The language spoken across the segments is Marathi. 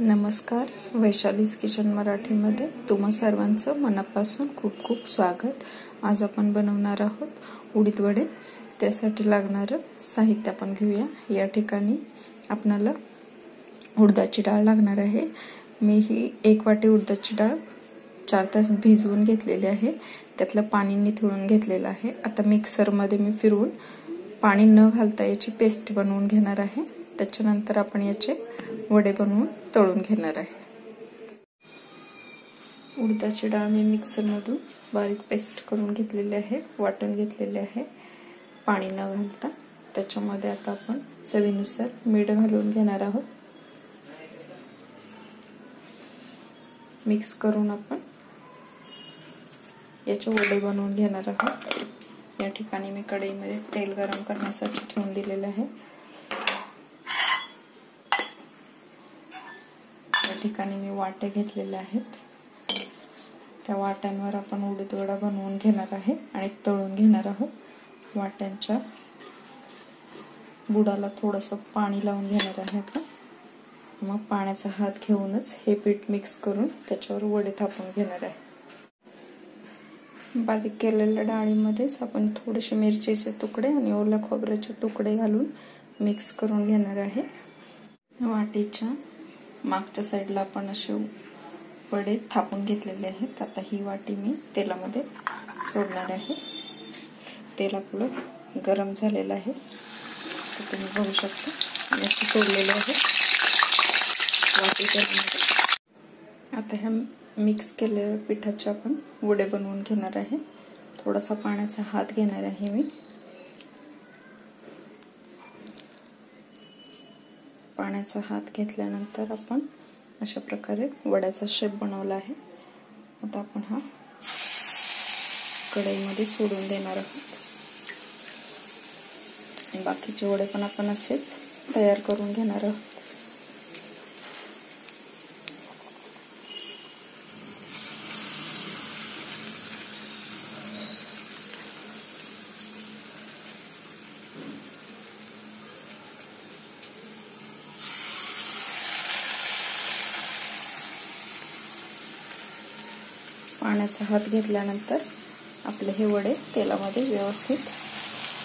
नमस्कार, वैशालीज किचन मराठीमध्ये तुम्हा सर्वांचं मनापासून खूप खूप स्वागत। आज आपण बनवणार आहोत उडीद वडे। त्यासाठी लागणारं साहित्य आपण घेऊया। या ठिकाणी आपल्याला उडदाची डाळ लागणार आहे। मी ही 1 वाटी उडदाची डाळ 4 तास भिजवून घेतलेली आहे। त्यातलं पाणी निथळून घेतलेलं आहे। आता मिक्सर मध्ये मी फिरवून पाणी न घालता याची पेस्ट बनवून घेणार आहे। त्याच्यानंतर आपण याचे वडे बनवून तळून घेणार आहे। उडदाची डाळ मी मिक्सर मधून बारीक पेस्ट करून घेतलेली आहे, वाटून घेतलेली आहे पाणी न घालता। त्याच्यामध्ये आता आपण चवीनुसार मीठ घालून घेणार आहोत। मिक्स करून आपण याचे वडे बनवून घेणार आहोत। या ठिकाणी मी कढईमध्ये तेल गरम करण्यासाठी ठेवून दिलेले आहे। या ठिकाणी मी वाटे घेतलेले आहेत। त्या वाट्यांवर आपण उडीद वडा बनवून घेणार आहे आणि तळून घेणार आहोत। वाट्यांच्या बुडाला थोडंसं पाणी लावून घेणार आहे आपण। मग पाण्याचा हात घेऊनच हे पीठ मिक्स करून त्याच्यावर वडे थापून घेणार आहे। बारीक केलेल्या डाळीमध्येच आपण थोडेसे मिरचीचे तुकडे आणि ओल्या खोबऱ्याचे तुकडे घालून मिक्स करून घेणार आहे। वाटीच्या मागच्या साईडला आपण असे वडे थापून घेतलेले आहेत। आता ही वाटी मी तेलामध्ये सोडणार आहे। तेल आपलं गरम झालेलं आहे, तर तुम्ही बघू शकता मी असे सोडलेले आहे वाटी तेलामध्ये। आता ह्या मिक्स केलेल्या पिठाचे आपण वडे बनवून घेणार आहे। थोडासा पाण्याचा हात घेणार आहे मी। पाण्याचा हात घेतल्यानंतर आपण अशा प्रकारे वड्याचा शेप बनवला आहे। आता आपण हा कढईमध्ये सोडून देणार आहोत। बाकीचे वडे पण आपण असेच तयार करून घेणार आहोत। पाण्याचा हात घेतल्यानंतर आपले हे वडे तेलामध्ये व्यवस्थित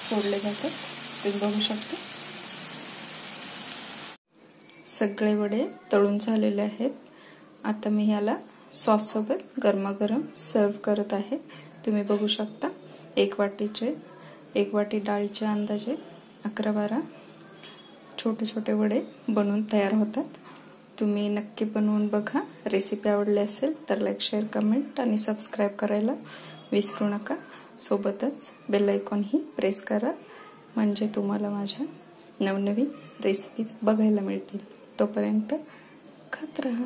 सोडले जातात। तुम्ही बघू शकता सगळे वडे तळून झालेले आहेत। आता मी ह्याला सॉस सोबत गरमागरम सर्व करत आहे। तुम्ही बघू शकता 1 वाटी डाळीचे अंदाजे 11-12 छोटे छोटे वडे बनवून तयार होतात। तुम्ही नक्की बनवून बघा। रेसिपी आवडली असेल तर लाईक, शेअर, कमेंट आणि सबस्क्राइब करायला विसरू नका। सोबतच बेल आयकॉन ही प्रेस करा, म्हणजे तुम्हाला माझ्या नवनवीन रेसिपीज बघायला मिळतील। तोपर्यंत खात रहा।